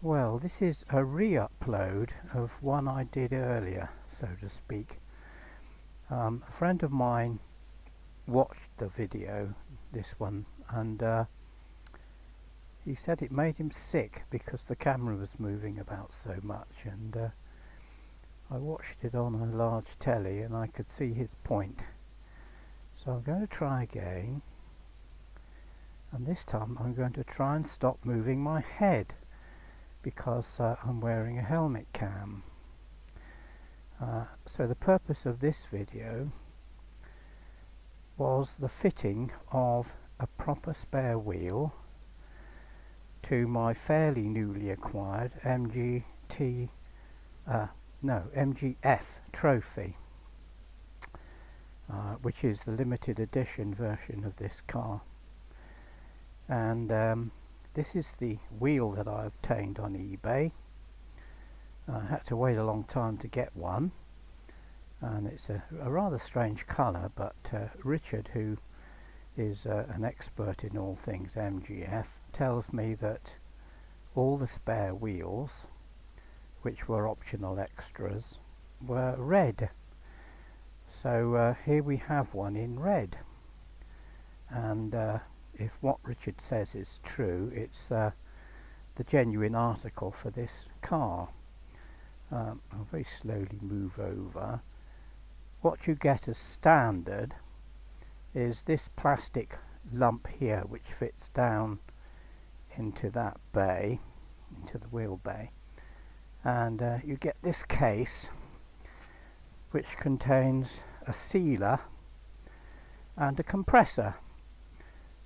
Well, this is a re-upload of one I did earlier, so to speak. A friend of mine watched the video, this one, and he said it made him sick because the camera was moving about so much, and I watched it on a large telly and I could see his point. So I'm going to try again, and this time I'm going to try and stop moving my head, because I'm wearing a helmet cam. So the purpose of this video was the fitting of a proper spare wheel to my fairly newly acquired MGF Trophy, which is the limited edition version of this car. And this is the wheel that I obtained on eBay. I had to wait a long time to get one, and it's a rather strange colour, but Richard, who is an expert in all things MGF, tells me that all the spare wheels, which were optional extras, were red. So here we have one in red, and if what Richard says is true, it's the genuine article for this car. I'll very slowly move over. What you get as standard is this plastic lump here, which fits down into that bay, into the wheel bay, and you get this case which contains a sealer and a compressor.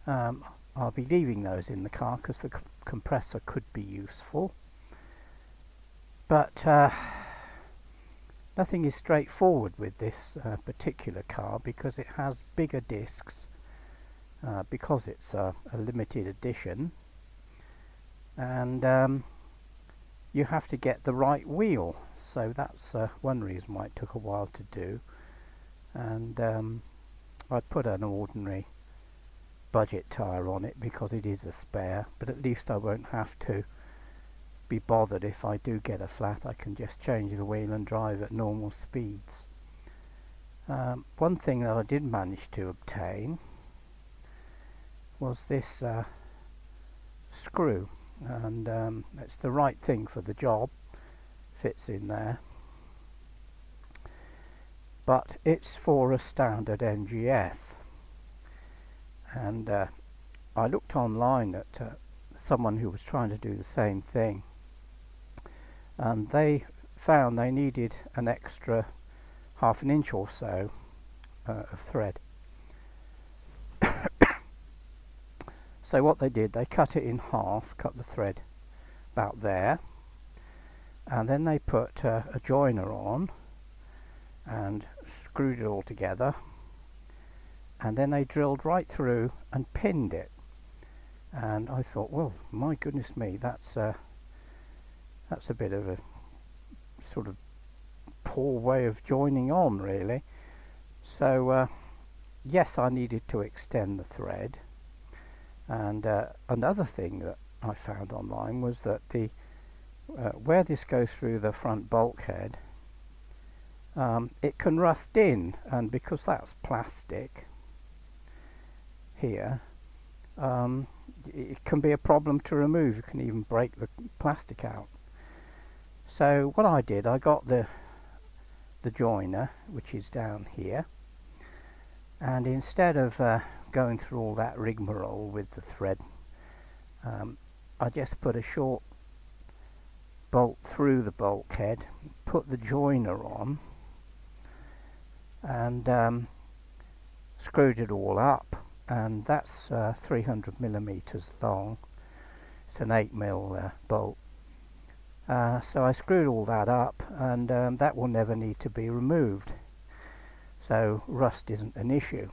I'll be leaving those in the car because the compressor could be useful, but nothing is straightforward with this particular car, because it has bigger discs, because it's a limited edition, and you have to get the right wheel. So that's one reason why it took a while to do, and I put an ordinary budget tyre on it because it is a spare, but at least I won't have to be bothered if I do get a flat. I can just change the wheel and drive at normal speeds. One thing that I did manage to obtain was this screw, and it's the right thing for the job, fits in there, but it's for a standard MGF. And I looked online at someone who was trying to do the same thing, and they found they needed an extra half an inch or so of thread. So what they did, they cut it in half, cut the thread about there, and then they put a joiner on and screwed it all together, and then they drilled right through and pinned it. And I thought, well, my goodness me, that's a bit of a sort of poor way of joining on, really. So yes, I needed to extend the thread, and another thing that I found online was that the where this goes through the front bulkhead, it can rust in, and because that's plastic here, it can be a problem to remove. You can even break the plastic out. So what I did, I got the joiner, which is down here, and instead of going through all that rigmarole with the thread, I just put a short bolt through the bulkhead, put the joiner on, and screwed it all up. And that's 300 millimeters long. It's an 8mm bolt. So I screwed all that up, and that will never need to be removed. So rust isn't an issue.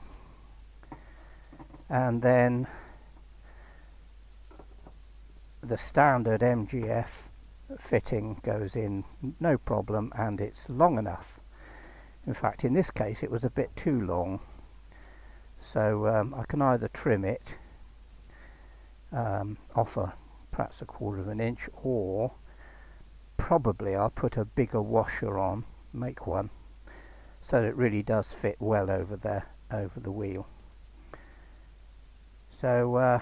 And then the standard MGF fitting goes in no problem, and it's long enough. In fact, in this case it was a bit too long. So I can either trim it off a perhaps 1/4 of an inch, or probably I'll put a bigger washer on, make one, so that it really does fit well over the wheel. So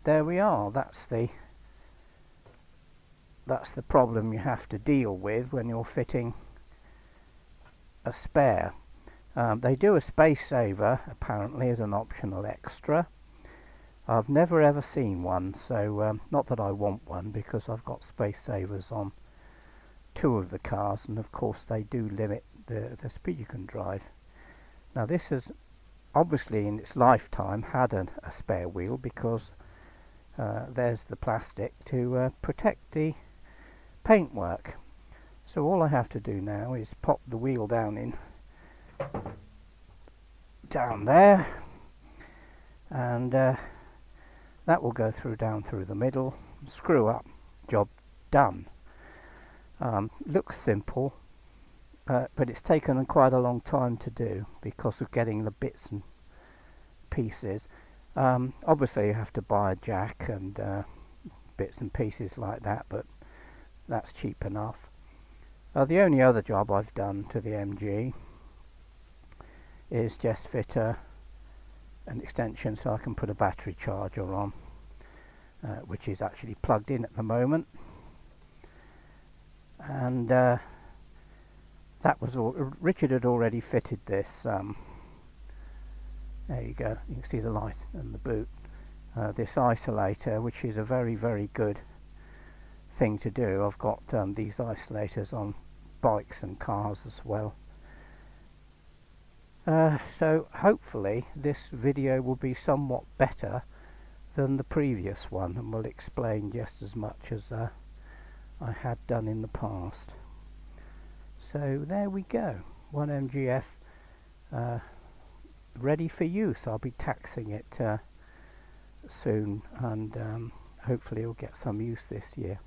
there we are. That's the problem you have to deal with when you're fitting a spare. They do a space saver apparently as an optional extra. I've never ever seen one, so not that I want one, because I've got space savers on 2 of the cars, and of course they do limit the speed you can drive. Now this has obviously in its lifetime had a spare wheel, because there's the plastic to protect the paintwork. So all I have to do now is pop the wheel down there, and that will go down through the middle, screw up, job done. Looks simple, but it's taken quite a long time to do because of getting the bits and pieces. Obviously you have to buy a jack and bits and pieces like that, but that's cheap enough. The only other job I've done to the MG is just fit an extension so I can put a battery charger on, which is actually plugged in at the moment. And that was all. Richard had already fitted this. There you go. You can see the light and the boot. This isolator, which is a very, very good thing to do. I've got these isolators on bikes and cars as well. So hopefully this video will be somewhat better than the previous one, and will explain just as much as I had done in the past. So there we go, one MGF ready for use. I'll be taxing it soon, and hopefully it'll get some use this year.